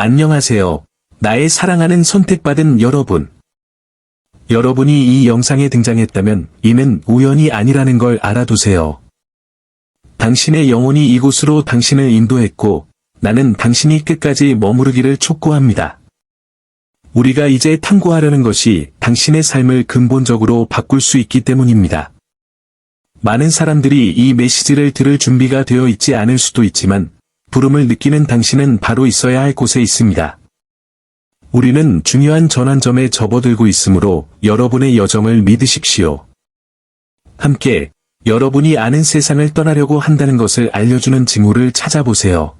안녕하세요. 나의 사랑하는 선택받은 여러분. 여러분이 이 영상에 등장했다면 이는 우연이 아니라는 걸 알아두세요. 당신의 영혼이 이곳으로 당신을 인도했고 나는 당신이 끝까지 머무르기를 촉구합니다. 우리가 이제 탐구하려는 것이 당신의 삶을 근본적으로 바꿀 수 있기 때문입니다. 많은 사람들이 이 메시지를 들을 준비가 되어 있지 않을 수도 있지만 부름을 느끼는 당신은 바로 있어야 할 곳에 있습니다. 우리는 중요한 전환점에 접어들고 있으므로 여러분의 여정을 믿으십시오. 함께 여러분이 아는 세상을 떠나려고 한다는 것을 알려주는 징후를 찾아보세요.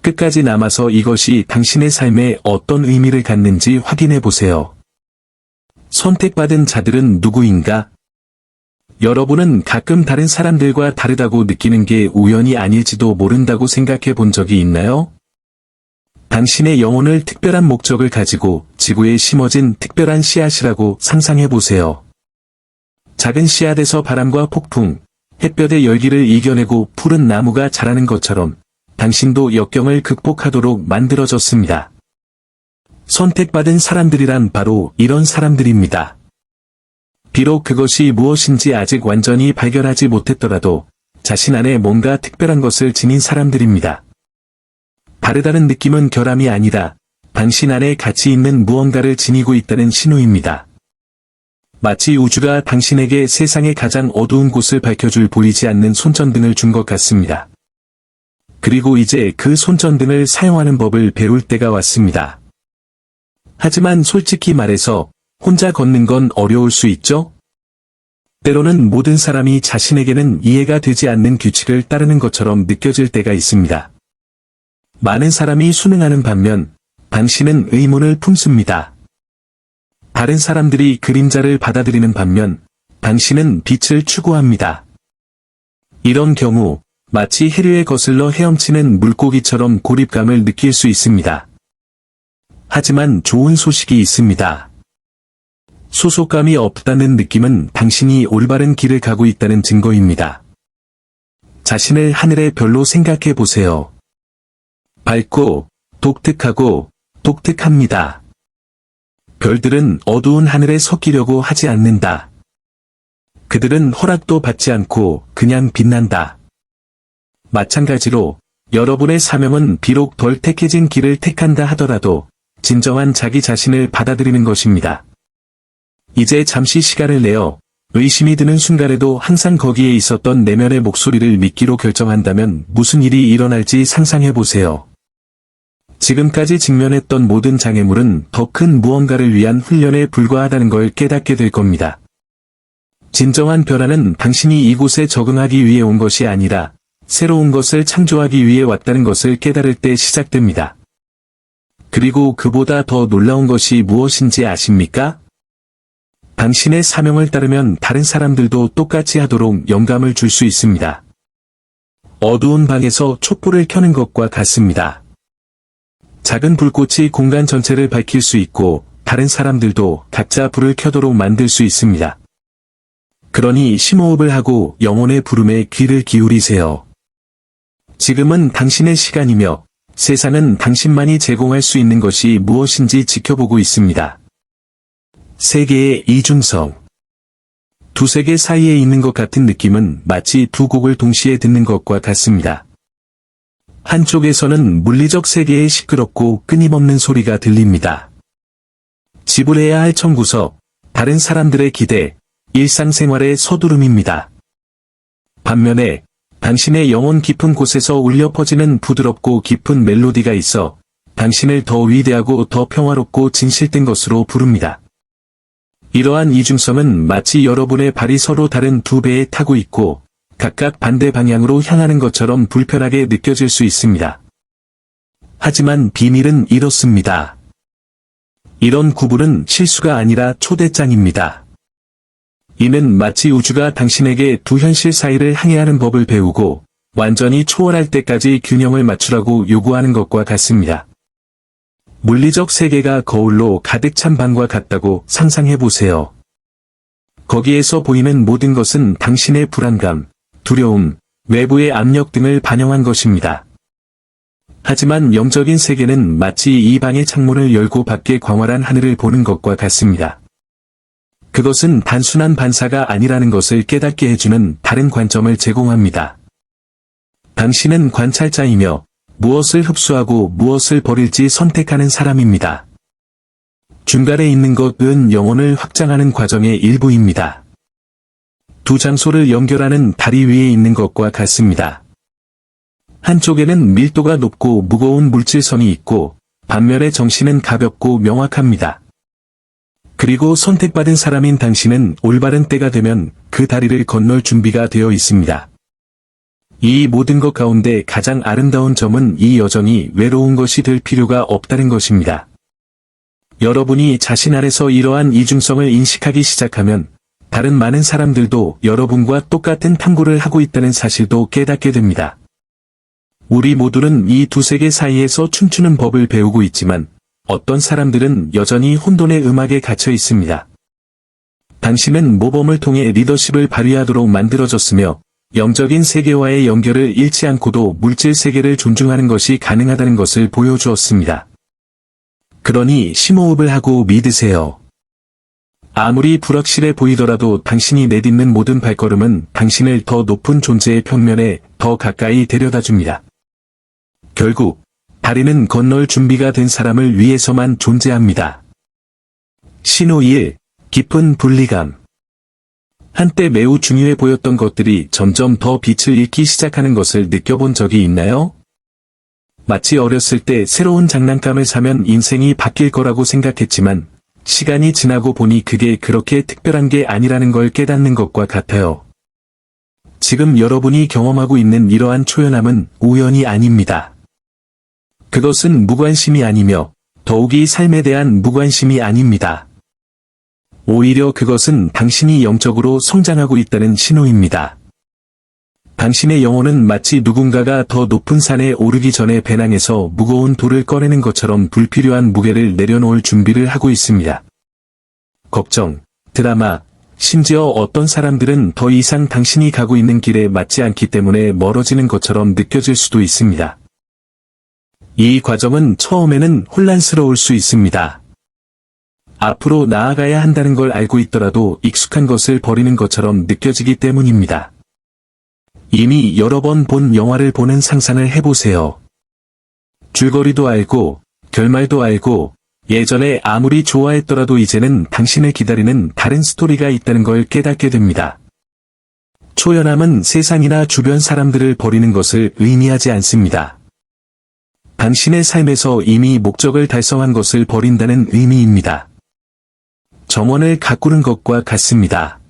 끝까지 남아서 이것이 당신의 삶에 어떤 의미를 갖는지 확인해 보세요. 선택받은 자들은 누구인가? 여러분은 가끔 다른 사람들과 다르다고 느끼는 게 우연이 아닐지도 모른다고 생각해 본 적이 있나요? 당신의 영혼을 특별한 목적을 가지고 지구에 심어진 특별한 씨앗이라고 상상해 보세요. 작은 씨앗에서 바람과 폭풍, 햇볕의 열기를 이겨내고 푸른 나무가 자라는 것처럼 당신도 역경을 극복하도록 만들어졌습니다. 선택받은 사람들이란 바로 이런 사람들입니다. 비록 그것이 무엇인지 아직 완전히 발견하지 못했더라도 자신 안에 뭔가 특별한 것을 지닌 사람들입니다. 다르다는 느낌은 결함이 아니라 당신 안에 가치 있는 무언가를 지니고 있다는 신호입니다. 마치 우주가 당신에게 세상의 가장 어두운 곳을 밝혀줄 보이지 않는 손전등을 준 것 같습니다. 그리고 이제 그 손전등을 사용하는 법을 배울 때가 왔습니다. 하지만 솔직히 말해서 혼자 걷는 건 어려울 수 있죠? 때로는 모든 사람이 자신에게는 이해가 되지 않는 규칙을 따르는 것처럼 느껴질 때가 있습니다. 많은 사람이 순응하는 반면 당신은 의문을 품습니다. 다른 사람들이 그림자를 받아들이는 반면 당신은 빛을 추구합니다. 이런 경우 마치 해류에 거슬러 헤엄치는 물고기처럼 고립감을 느낄 수 있습니다. 하지만 좋은 소식이 있습니다. 소속감이 없다는 느낌은 당신이 올바른 길을 가고 있다는 증거입니다. 자신을 하늘의 별로 생각해 보세요. 밝고, 독특하고, 독특합니다. 별들은 어두운 하늘에 섞이려고 하지 않는다. 그들은 허락도 받지 않고 그냥 빛난다. 마찬가지로 여러분의 사명은 비록 덜 택해진 길을 택한다 하더라도 진정한 자기 자신을 받아들이는 것입니다. 이제 잠시 시간을 내어 의심이 드는 순간에도 항상 거기에 있었던 내면의 목소리를 믿기로 결정한다면 무슨 일이 일어날지 상상해 보세요. 지금까지 직면했던 모든 장애물은 더 큰 무언가를 위한 훈련에 불과하다는 걸 깨닫게 될 겁니다. 진정한 변화는 당신이 이곳에 적응하기 위해 온 것이 아니라 새로운 것을 창조하기 위해 왔다는 것을 깨달을 때 시작됩니다. 그리고 그보다 더 놀라운 것이 무엇인지 아십니까? 당신의 사명을 따르면 다른 사람들도 똑같이 하도록 영감을 줄 수 있습니다. 어두운 방에서 촛불을 켜는 것과 같습니다. 작은 불꽃이 공간 전체를 밝힐 수 있고 다른 사람들도 각자 불을 켜도록 만들 수 있습니다. 그러니 심호흡을 하고 영혼의 부름에 귀를 기울이세요. 지금은 당신의 시간이며 세상은 당신만이 제공할 수 있는 것이 무엇인지 지켜보고 있습니다. 세계의 이중성. 두 세계 사이에 있는 것 같은 느낌은 마치 두 곡을 동시에 듣는 것과 같습니다. 한쪽에서는 물리적 세계의 시끄럽고 끊임없는 소리가 들립니다. 지불해야 할 청구서, 다른 사람들의 기대, 일상생활의 서두름입니다. 반면에 당신의 영혼 깊은 곳에서 울려 퍼지는 부드럽고 깊은 멜로디가 있어 당신을 더 위대하고 더 평화롭고 진실된 것으로 부릅니다. 이러한 이중성은 마치 여러분의 발이 서로 다른 두 배에 타고 있고 각각 반대 방향으로 향하는 것처럼 불편하게 느껴질 수 있습니다. 하지만 비밀은 이렇습니다. 이런 구분은 실수가 아니라 초대장입니다. 이는 마치 우주가 당신에게 두 현실 사이를 항해하는 법을 배우고 완전히 초월할 때까지 균형을 맞추라고 요구하는 것과 같습니다. 물리적 세계가 거울로 가득 찬 방과 같다고 상상해 보세요. 거기에서 보이는 모든 것은 당신의 불안감, 두려움, 외부의 압력 등을 반영한 것입니다. 하지만 영적인 세계는 마치 이 방의 창문을 열고 밖에 광활한 하늘을 보는 것과 같습니다. 그것은 단순한 반사가 아니라는 것을 깨닫게 해주는 다른 관점을 제공합니다. 당신은 관찰자이며 무엇을 흡수하고 무엇을 버릴지 선택하는 사람입니다. 중간에 있는 것은 영혼을 확장하는 과정의 일부입니다. 두 장소를 연결하는 다리 위에 있는 것과 같습니다. 한쪽에는 밀도가 높고 무거운 물질선이 있고 반면에 정신은 가볍고 명확합니다. 그리고 선택받은 사람인 당신은 올바른 때가 되면 그 다리를 건널 준비가 되어 있습니다. 이 모든 것 가운데 가장 아름다운 점은 이 여정이 외로운 것이 될 필요가 없다는 것입니다. 여러분이 자신 안에서 이러한 이중성을 인식하기 시작하면 다른 많은 사람들도 여러분과 똑같은 탐구를 하고 있다는 사실도 깨닫게 됩니다. 우리 모두는 이 두 세계 사이에서 춤추는 법을 배우고 있지만 어떤 사람들은 여전히 혼돈의 음악에 갇혀 있습니다. 당신은 모범을 통해 리더십을 발휘하도록 만들어졌으며 영적인 세계와의 연결을 잃지 않고도 물질 세계를 존중하는 것이 가능하다는 것을 보여주었습니다. 그러니 심호흡을 하고 믿으세요. 아무리 불확실해 보이더라도 당신이 내딛는 모든 발걸음은 당신을 더 높은 존재의 평면에 더 가까이 데려다줍니다. 결국 다리는 건널 준비가 된 사람을 위해서만 존재합니다. 신호 1. 깊은 분리감. 한때 매우 중요해 보였던 것들이 점점 더 빛을 잃기 시작하는 것을 느껴본 적이 있나요? 마치 어렸을 때 새로운 장난감을 사면 인생이 바뀔 거라고 생각했지만 시간이 지나고 보니 그게 그렇게 특별한 게 아니라는 걸 깨닫는 것과 같아요. 지금 여러분이 경험하고 있는 이러한 초연함은 우연이 아닙니다. 그것은 무관심이 아니며 더욱이 삶에 대한 무관심이 아닙니다. 오히려 그것은 당신이 영적으로 성장하고 있다는 신호입니다. 당신의 영혼은 마치 누군가가 더 높은 산에 오르기 전에 배낭에서 무거운 돌을 꺼내는 것처럼 불필요한 무게를 내려놓을 준비를 하고 있습니다. 걱정, 드라마, 심지어 어떤 사람들은 더 이상 당신이 가고 있는 길에 맞지 않기 때문에 멀어지는 것처럼 느껴질 수도 있습니다. 이 과정은 처음에는 혼란스러울 수 있습니다. 앞으로 나아가야 한다는 걸 알고 있더라도 익숙한 것을 버리는 것처럼 느껴지기 때문입니다. 이미 여러 번 본 영화를 보는 상상을 해보세요. 줄거리도 알고, 결말도 알고, 예전에 아무리 좋아했더라도 이제는 당신을 기다리는 다른 스토리가 있다는 걸 깨닫게 됩니다. 초연함은 세상이나 주변 사람들을 버리는 것을 의미하지 않습니다. 당신의 삶에서 이미 목적을 달성한 것을 버린다는 의미입니다. 정원을 가꾸는 것과 같습니다.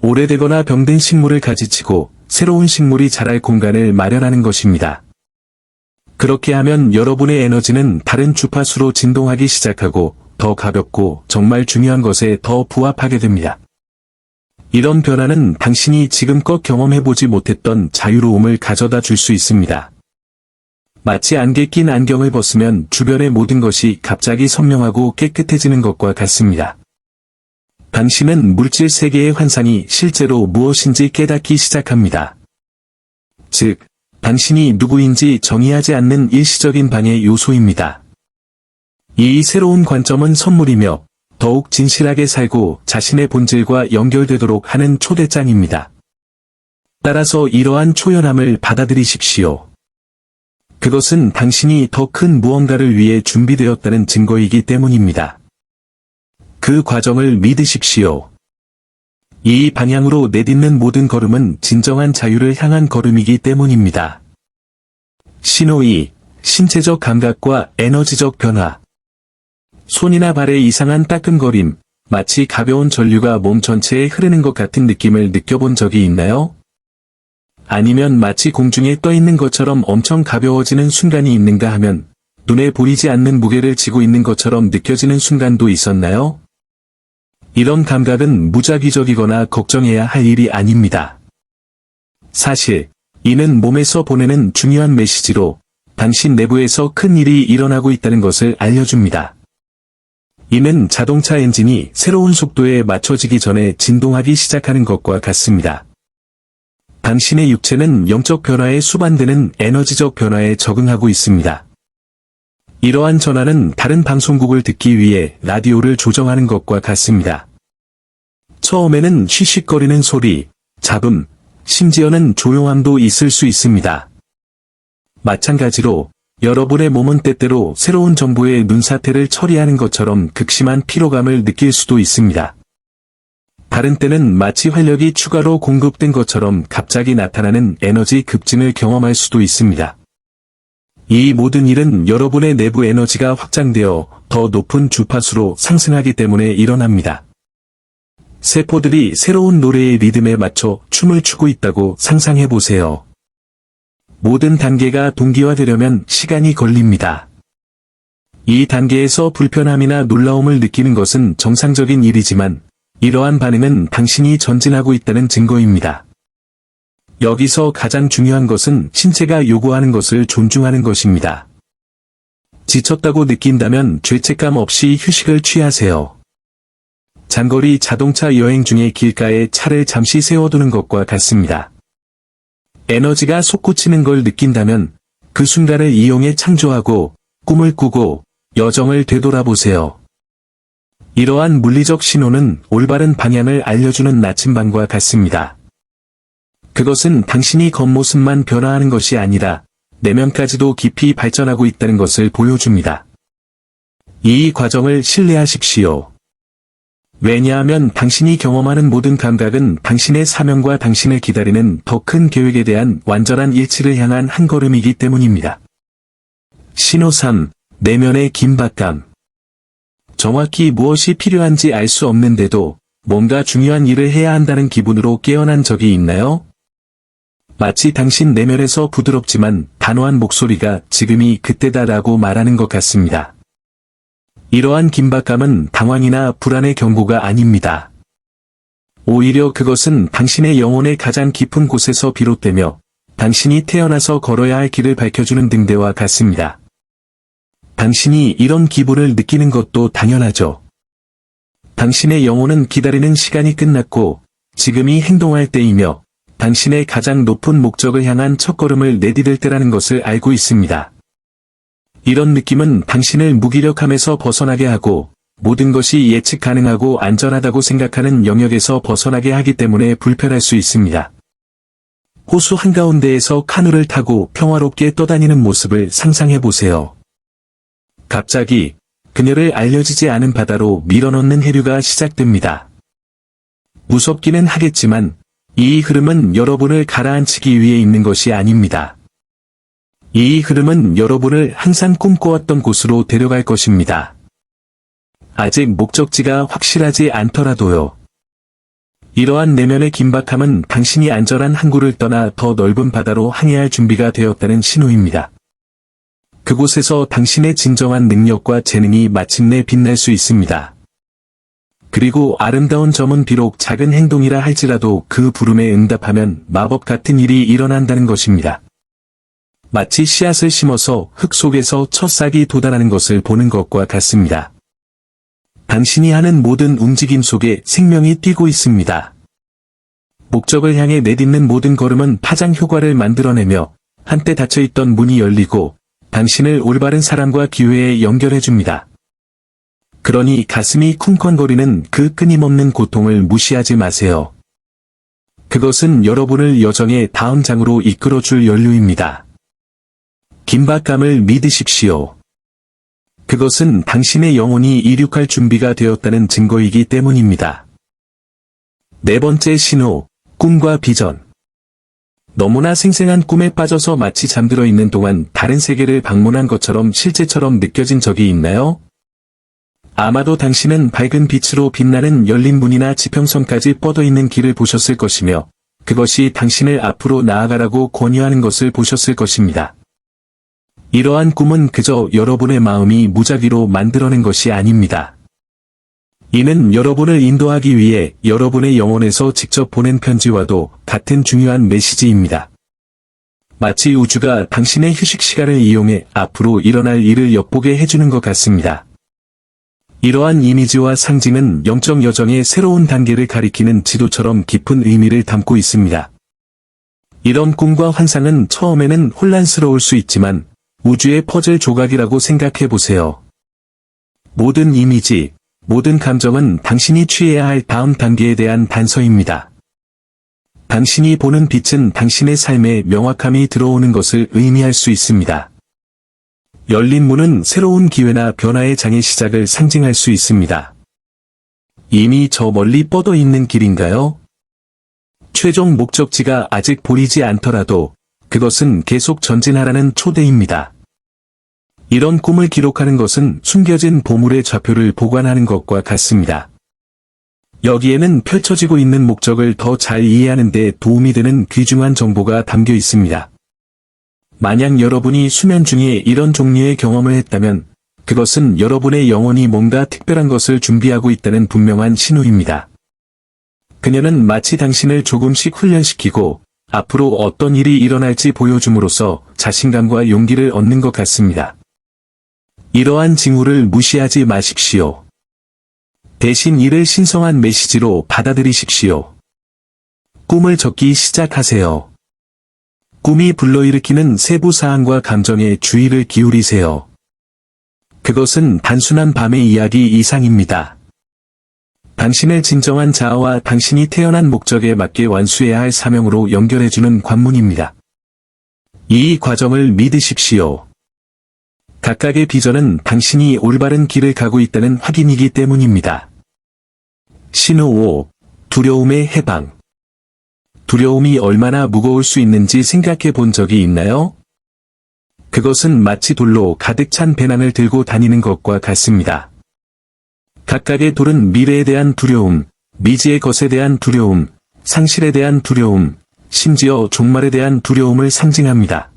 오래되거나 병든 식물을 가지치고 새로운 식물이 자랄 공간을 마련하는 것입니다. 그렇게 하면 여러분의 에너지는 다른 주파수로 진동하기 시작하고 더 가볍고 정말 중요한 것에 더 부합하게 됩니다. 이런 변화는 당신이 지금껏 경험해보지 못했던 자유로움을 가져다 줄 수 있습니다. 마치 안개 낀 안경을 벗으면 주변의 모든 것이 갑자기 선명하고 깨끗해지는 것과 같습니다. 당신은 물질 세계의 환상이 실제로 무엇인지 깨닫기 시작합니다. 즉, 당신이 누구인지 정의하지 않는 일시적인 방의 요소입니다. 이 새로운 관점은 선물이며 더욱 진실하게 살고 자신의 본질과 연결되도록 하는 초대장입니다. 따라서 이러한 초연함을 받아들이십시오. 그것은 당신이 더 큰 무언가를 위해 준비되었다는 증거이기 때문입니다. 그 과정을 믿으십시오. 이 방향으로 내딛는 모든 걸음은 진정한 자유를 향한 걸음이기 때문입니다. 신호 2. 신체적 감각과 에너지적 변화. 손이나 발의 이상한 따끔거림, 마치 가벼운 전류가 몸 전체에 흐르는 것 같은 느낌을 느껴본 적이 있나요? 아니면 마치 공중에 떠 있는 것처럼 엄청 가벼워지는 순간이 있는가 하면 눈에 보이지 않는 무게를 지고 있는 것처럼 느껴지는 순간도 있었나요? 이런 감각은 무작위적이거나 걱정해야 할 일이 아닙니다. 사실, 이는 몸에서 보내는 중요한 메시지로 당신 내부에서 큰 일이 일어나고 있다는 것을 알려줍니다. 이는 자동차 엔진이 새로운 속도에 맞춰지기 전에 진동하기 시작하는 것과 같습니다. 당신의 육체는 영적 변화에 수반되는 에너지적 변화에 적응하고 있습니다. 이러한 전환은 다른 방송국을 듣기 위해 라디오를 조정하는 것과 같습니다. 처음에는 휘식거리는 소리, 잡음, 심지어는 조용함도 있을 수 있습니다. 마찬가지로 여러분의 몸은 때때로 새로운 정보의 눈사태를 처리하는 것처럼 극심한 피로감을 느낄 수도 있습니다. 다른 때는 마치 활력이 추가로 공급된 것처럼 갑자기 나타나는 에너지 급증을 경험할 수도 있습니다. 이 모든 일은 여러분의 내부 에너지가 확장되어 더 높은 주파수로 상승하기 때문에 일어납니다. 세포들이 새로운 노래의 리듬에 맞춰 춤을 추고 있다고 상상해 보세요. 모든 단계가 동기화되려면 시간이 걸립니다. 이 단계에서 불편함이나 놀라움을 느끼는 것은 정상적인 일이지만 이러한 반응은 당신이 전진하고 있다는 증거입니다. 여기서 가장 중요한 것은 신체가 요구하는 것을 존중하는 것입니다. 지쳤다고 느낀다면 죄책감 없이 휴식을 취하세요. 장거리 자동차 여행 중에 길가에 차를 잠시 세워두는 것과 같습니다. 에너지가 솟구치는 걸 느낀다면 그 순간을 이용해 창조하고 꿈을 꾸고 여정을 되돌아보세요. 이러한 물리적 신호는 올바른 방향을 알려주는 나침반과 같습니다. 그것은 당신이 겉모습만 변화하는 것이 아니라 내면까지도 깊이 발전하고 있다는 것을 보여줍니다. 이 과정을 신뢰하십시오. 왜냐하면 당신이 경험하는 모든 감각은 당신의 사명과 당신을 기다리는 더 큰 계획에 대한 완전한 일치를 향한 한 걸음이기 때문입니다. 신호 3. 내면의 긴박감. 정확히 무엇이 필요한지 알 수 없는데도 뭔가 중요한 일을 해야 한다는 기분으로 깨어난 적이 있나요? 마치 당신 내면에서 부드럽지만 단호한 목소리가 지금이 그때다라고 말하는 것 같습니다. 이러한 긴박감은 당황이나 불안의 경고가 아닙니다. 오히려 그것은 당신의 영혼의 가장 깊은 곳에서 비롯되며 당신이 태어나서 걸어야 할 길을 밝혀주는 등대와 같습니다. 당신이 이런 기분을 느끼는 것도 당연하죠. 당신의 영혼은 기다리는 시간이 끝났고 지금이 행동할 때이며 당신의 가장 높은 목적을 향한 첫걸음을 내디딜 때라는 것을 알고 있습니다. 이런 느낌은 당신을 무기력함에서 벗어나게 하고 모든 것이 예측 가능하고 안전하다고 생각하는 영역에서 벗어나게 하기 때문에 불편할 수 있습니다. 호수 한가운데에서 카누를 타고 평화롭게 떠다니는 모습을 상상해 보세요. 갑자기 그녀를 알려지지 않은 바다로 밀어넣는 해류가 시작됩니다. 무섭기는 하겠지만 이 흐름은 여러분을 가라앉히기 위해 있는 것이 아닙니다. 이 흐름은 여러분을 항상 꿈꿔왔던 곳으로 데려갈 것입니다. 아직 목적지가 확실하지 않더라도요. 이러한 내면의 긴박함은 당신이 안전한 항구를 떠나 더 넓은 바다로 항해할 준비가 되었다는 신호입니다. 그곳에서 당신의 진정한 능력과 재능이 마침내 빛날 수 있습니다. 그리고 아름다운 점은 비록 작은 행동이라 할지라도 그 부름에 응답하면 마법 같은 일이 일어난다는 것입니다. 마치 씨앗을 심어서 흙 속에서 첫 싹이 돋아나는 것을 보는 것과 같습니다. 당신이 하는 모든 움직임 속에 생명이 뛰고 있습니다. 목적을 향해 내딛는 모든 걸음은 파장 효과를 만들어내며 한때 닫혀있던 문이 열리고 당신을 올바른 사람과 기회에 연결해줍니다. 그러니 가슴이 쿵쾅거리는 그 끊임없는 고통을 무시하지 마세요. 그것은 여러분을 여정의 다음 장으로 이끌어줄 연료입니다. 긴박감을 믿으십시오. 그것은 당신의 영혼이 이륙할 준비가 되었다는 증거이기 때문입니다. 네 번째 신호, 꿈과 비전. 너무나 생생한 꿈에 빠져서 마치 잠들어 있는 동안 다른 세계를 방문한 것처럼 실제처럼 느껴진 적이 있나요? 아마도 당신은 밝은 빛으로 빛나는 열린 문이나 지평선까지 뻗어있는 길을 보셨을 것이며 그것이 당신을 앞으로 나아가라고 권유하는 것을 보셨을 것입니다. 이러한 꿈은 그저 여러분의 마음이 무작위로 만들어낸 것이 아닙니다. 이는 여러분을 인도하기 위해 여러분의 영혼에서 직접 보낸 편지와도 같은 중요한 메시지입니다. 마치 우주가 당신의 휴식 시간을 이용해 앞으로 일어날 일을 엿보게 해주는 것 같습니다. 이러한 이미지와 상징은 영적 여정의 새로운 단계를 가리키는 지도처럼 깊은 의미를 담고 있습니다. 이런 꿈과 환상은 처음에는 혼란스러울 수 있지만 우주의 퍼즐 조각이라고 생각해 보세요. 모든 이미지, 모든 감정은 당신이 취해야 할 다음 단계에 대한 단서입니다. 당신이 보는 빛은 당신의 삶에 명확함이 들어오는 것을 의미할 수 있습니다. 열린 문은 새로운 기회나 변화의 장의 시작을 상징할 수 있습니다. 이미 저 멀리 뻗어 있는 길인가요? 최종 목적지가 아직 보이지 않더라도 그것은 계속 전진하라는 초대입니다. 이런 꿈을 기록하는 것은 숨겨진 보물의 좌표를 보관하는 것과 같습니다. 여기에는 펼쳐지고 있는 목적을 더 잘 이해하는 데 도움이 되는 귀중한 정보가 담겨 있습니다. 만약 여러분이 수면 중에 이런 종류의 경험을 했다면 그것은 여러분의 영혼이 뭔가 특별한 것을 준비하고 있다는 분명한 신호입니다. 그녀는 마치 당신을 조금씩 훈련시키고 앞으로 어떤 일이 일어날지 보여줌으로써 자신감과 용기를 얻는 것 같습니다. 이러한 징후를 무시하지 마십시오. 대신 이를 신성한 메시지로 받아들이십시오. 꿈을 적기 시작하세요. 꿈이 불러일으키는 세부 사항과 감정에 주의를 기울이세요. 그것은 단순한 밤의 이야기 이상입니다. 당신의 진정한 자아와 당신이 태어난 목적에 맞게 완수해야 할 사명으로 연결해주는 관문입니다. 이 과정을 믿으십시오. 각각의 비전은 당신이 올바른 길을 가고 있다는 확인이기 때문입니다. 신호 5. 두려움의 해방. 두려움이 얼마나 무거울 수 있는지 생각해 본 적이 있나요? 그것은 마치 돌로 가득 찬 배낭을 들고 다니는 것과 같습니다. 각각의 돌은 미래에 대한 두려움, 미지의 것에 대한 두려움, 상실에 대한 두려움, 심지어 종말에 대한 두려움을 상징합니다.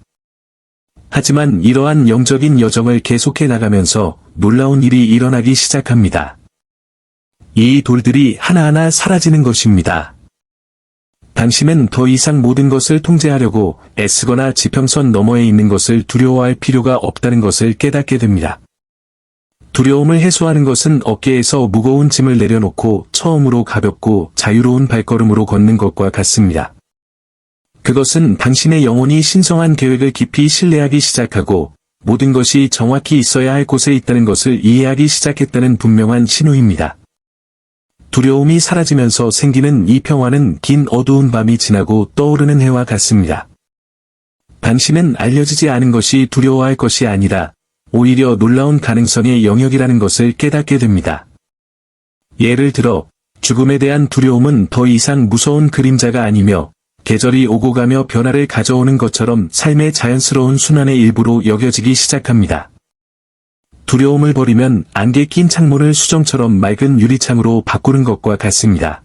하지만 이러한 영적인 여정을 계속해 나가면서 놀라운 일이 일어나기 시작합니다. 이 돌들이 하나하나 사라지는 것입니다. 당신은 더 이상 모든 것을 통제하려고 애쓰거나 지평선 너머에 있는 것을 두려워할 필요가 없다는 것을 깨닫게 됩니다. 두려움을 해소하는 것은 어깨에서 무거운 짐을 내려놓고 처음으로 가볍고 자유로운 발걸음으로 걷는 것과 같습니다. 그것은 당신의 영혼이 신성한 계획을 깊이 신뢰하기 시작하고 모든 것이 정확히 있어야 할 곳에 있다는 것을 이해하기 시작했다는 분명한 신호입니다. 두려움이 사라지면서 생기는 이 평화는 긴 어두운 밤이 지나고 떠오르는 해와 같습니다. 당신은 알려지지 않은 것이 두려워할 것이 아니라 오히려 놀라운 가능성의 영역이라는 것을 깨닫게 됩니다. 예를 들어 죽음에 대한 두려움은 더 이상 무서운 그림자가 아니며 계절이 오고 가며 변화를 가져오는 것처럼 삶의 자연스러운 순환의 일부로 여겨지기 시작합니다. 두려움을 버리면 안개 낀 창문을 수정처럼 맑은 유리창으로 바꾸는 것과 같습니다.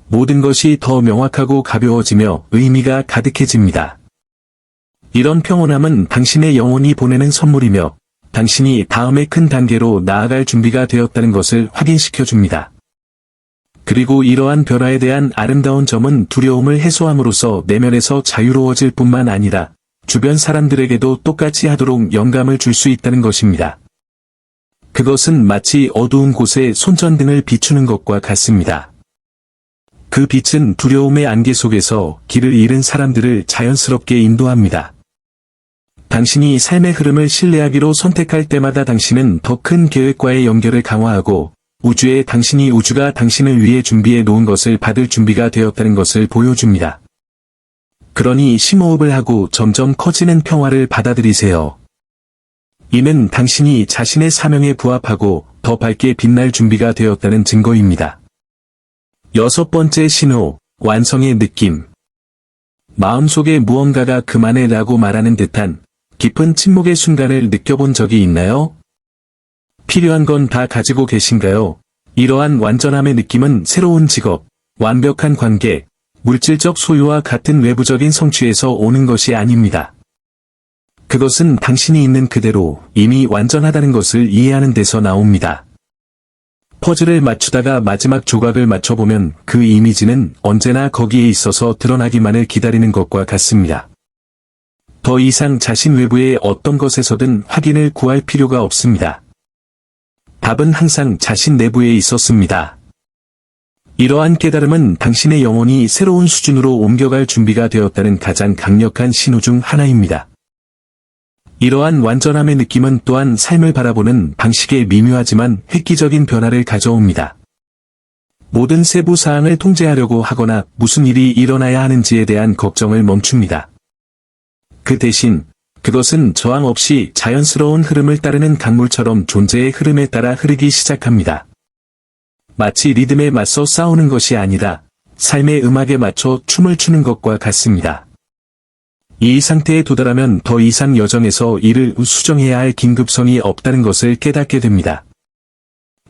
모든 것이 더 명확하고 가벼워지며 의미가 가득해집니다. 이런 평온함은 당신의 영혼이 보내는 선물이며 당신이 다음의 큰 단계로 나아갈 준비가 되었다는 것을 확인시켜 줍니다. 그리고 이러한 변화에 대한 아름다운 점은 두려움을 해소함으로써 내면에서 자유로워질 뿐만 아니라 주변 사람들에게도 똑같이 하도록 영감을 줄 수 있다는 것입니다. 그것은 마치 어두운 곳에 손전등을 비추는 것과 같습니다. 그 빛은 두려움의 안개 속에서 길을 잃은 사람들을 자연스럽게 인도합니다. 당신이 삶의 흐름을 신뢰하기로 선택할 때마다 당신은 더 큰 계획과의 연결을 강화하고 우주가 당신을 위해 준비해 놓은 것을 받을 준비가 되었다는 것을 보여줍니다. 그러니 심호흡을 하고 점점 커지는 평화를 받아들이세요. 이는 당신이 자신의 사명에 부합하고 더 밝게 빛날 준비가 되었다는 증거입니다. 6번째 신호, 완성의 느낌. 마음속에 무언가가 그만해 라고 말하는 듯한 깊은 침묵의 순간을 느껴본 적이 있나요? 필요한 건 다 가지고 계신가요? 이러한 완전함의 느낌은 새로운 직업, 완벽한 관계, 물질적 소유와 같은 외부적인 성취에서 오는 것이 아닙니다. 그것은 당신이 있는 그대로 이미 완전하다는 것을 이해하는 데서 나옵니다. 퍼즐을 맞추다가 마지막 조각을 맞춰보면 그 이미지는 언제나 거기에 있어서 드러나기만을 기다리는 것과 같습니다. 더 이상 자신 외부의 어떤 것에서든 확인을 구할 필요가 없습니다. 답은 항상 자신 내부에 있었습니다. 이러한 깨달음은 당신의 영혼이 새로운 수준으로 옮겨갈 준비가 되었다는 가장 강력한 신호 중 하나입니다. 이러한 완전함의 느낌은 또한 삶을 바라보는 방식에 미묘하지만 획기적인 변화를 가져옵니다. 모든 세부 사항을 통제하려고 하거나 무슨 일이 일어나야 하는지에 대한 걱정을 멈춥니다. 그 대신 그것은 저항 없이 자연스러운 흐름을 따르는 강물처럼 존재의 흐름에 따라 흐르기 시작합니다. 마치 리듬에 맞서 싸우는 것이 아니라 삶의 음악에 맞춰 춤을 추는 것과 같습니다. 이 상태에 도달하면 더 이상 여정에서 이를 수정해야 할 긴급성이 없다는 것을 깨닫게 됩니다.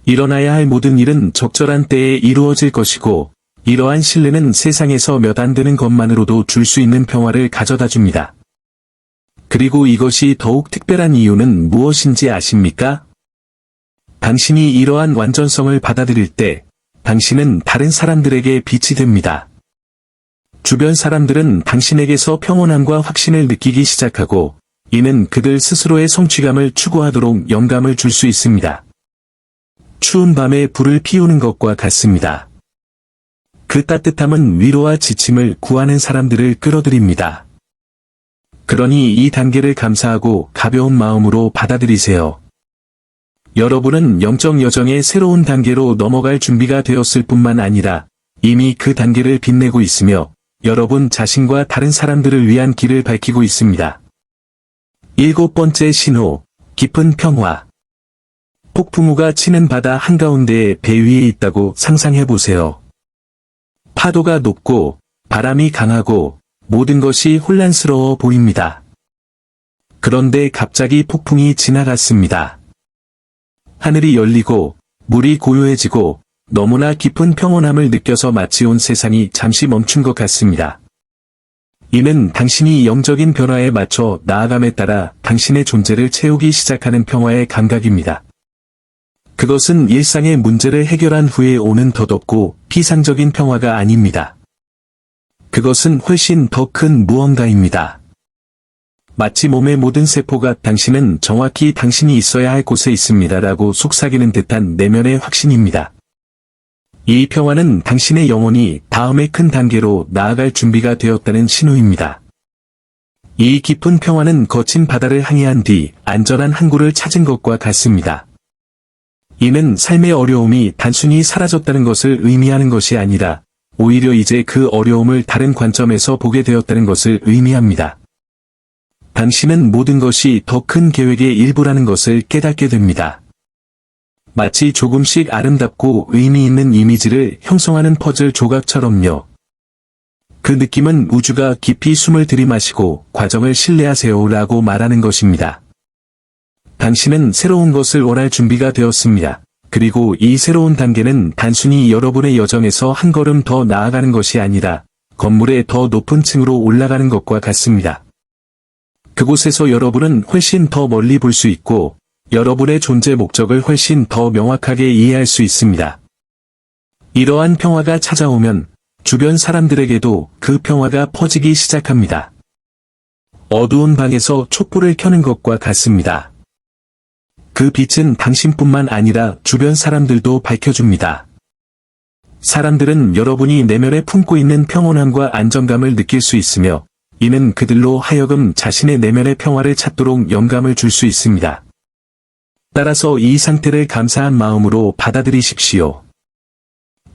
일어나야 할 모든 일은 적절한 때에 이루어질 것이고, 이러한 신뢰는 세상에서 몇 안 되는 것만으로도 줄 수 있는 평화를 가져다 줍니다. 그리고 이것이 더욱 특별한 이유는 무엇인지 아십니까? 당신이 이러한 완전성을 받아들일 때, 당신은 다른 사람들에게 빛이 됩니다. 주변 사람들은 당신에게서 평온함과 확신을 느끼기 시작하고, 이는 그들 스스로의 성취감을 추구하도록 영감을 줄 수 있습니다. 추운 밤에 불을 피우는 것과 같습니다. 그 따뜻함은 위로와 지침을 구하는 사람들을 끌어들입니다. 그러니 이 단계를 감사하고 가벼운 마음으로 받아들이세요. 여러분은 영적 여정의 새로운 단계로 넘어갈 준비가 되었을 뿐만 아니라 이미 그 단계를 빛내고 있으며 여러분 자신과 다른 사람들을 위한 길을 밝히고 있습니다. 7번째 신호, 깊은 평화. 폭풍우가 치는 바다 한가운데에 배 위에 있다고 상상해보세요. 파도가 높고 바람이 강하고 모든 것이 혼란스러워 보입니다. 그런데 갑자기 폭풍이 지나갔습니다. 하늘이 열리고 물이 고요해지고 너무나 깊은 평온함을 느껴서 마치 온 세상이 잠시 멈춘 것 같습니다. 이는 당신이 영적인 변화에 맞춰 나아감에 따라 당신의 존재를 채우기 시작하는 평화의 감각입니다. 그것은 일상의 문제를 해결한 후에 오는 더덥고 피상적인 평화가 아닙니다. 그것은 훨씬 더 큰 무언가입니다. 마치 몸의 모든 세포가 당신은 정확히 당신이 있어야 할 곳에 있습니다라고 속삭이는 듯한 내면의 확신입니다. 이 평화는 당신의 영혼이 다음의 큰 단계로 나아갈 준비가 되었다는 신호입니다. 이 깊은 평화는 거친 바다를 항해한 뒤 안전한 항구를 찾은 것과 같습니다. 이는 삶의 어려움이 단순히 사라졌다는 것을 의미하는 것이 아니라 오히려 이제 그 어려움을 다른 관점에서 보게 되었다는 것을 의미합니다. 당신은 모든 것이 더 큰 계획의 일부라는 것을 깨닫게 됩니다. 마치 조금씩 아름답고 의미 있는 이미지를 형성하는 퍼즐 조각처럼요. 그 느낌은 우주가 깊이 숨을 들이마시고 과정을 신뢰하세요라고 말하는 것입니다. 당신은 새로운 것을 원할 준비가 되었습니다. 그리고 이 새로운 단계는 단순히 여러분의 여정에서 한 걸음 더 나아가는 것이 아니라 건물의 더 높은 층으로 올라가는 것과 같습니다. 그곳에서 여러분은 훨씬 더 멀리 볼 수 있고 여러분의 존재 목적을 훨씬 더 명확하게 이해할 수 있습니다. 이러한 평화가 찾아오면 주변 사람들에게도 그 평화가 퍼지기 시작합니다. 어두운 방에서 촛불을 켜는 것과 같습니다. 그 빛은 당신뿐만 아니라 주변 사람들도 밝혀줍니다. 사람들은 여러분이 내면에 품고 있는 평온함과 안정감을 느낄 수 있으며 이는 그들로 하여금 자신의 내면의 평화를 찾도록 영감을 줄 수 있습니다. 따라서 이 상태를 감사한 마음으로 받아들이십시오.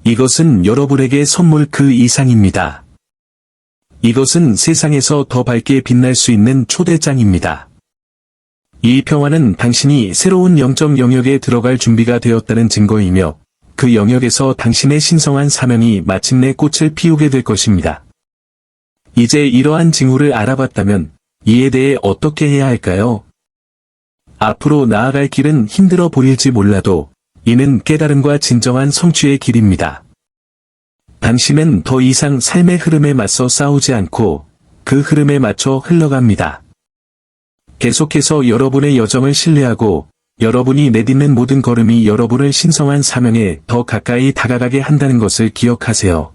이것은 여러분에게 선물 그 이상입니다. 이것은 세상에서 더 밝게 빛날 수 있는 초대장입니다. 이 평화는 당신이 새로운 영적 영역에 들어갈 준비가 되었다는 증거이며 그 영역에서 당신의 신성한 사명이 마침내 꽃을 피우게 될 것입니다. 이제 이러한 징후를 알아봤다면 이에 대해 어떻게 해야 할까요? 앞으로 나아갈 길은 힘들어 보일지 몰라도 이는 깨달음과 진정한 성취의 길입니다. 당신은 더 이상 삶의 흐름에 맞서 싸우지 않고 그 흐름에 맞춰 흘러갑니다. 계속해서 여러분의 여정을 신뢰하고 여러분이 내딛는 모든 걸음이 여러분을 신성한 사명에 더 가까이 다가가게 한다는 것을 기억하세요.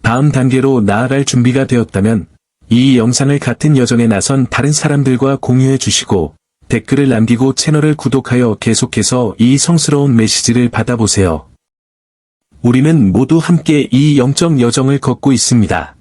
다음 단계로 나아갈 준비가 되었다면 이 영상을 같은 여정에 나선 다른 사람들과 공유해 주시고 댓글을 남기고 채널을 구독하여 계속해서 이 성스러운 메시지를 받아보세요. 우리는 모두 함께 이 영적 여정을 걷고 있습니다.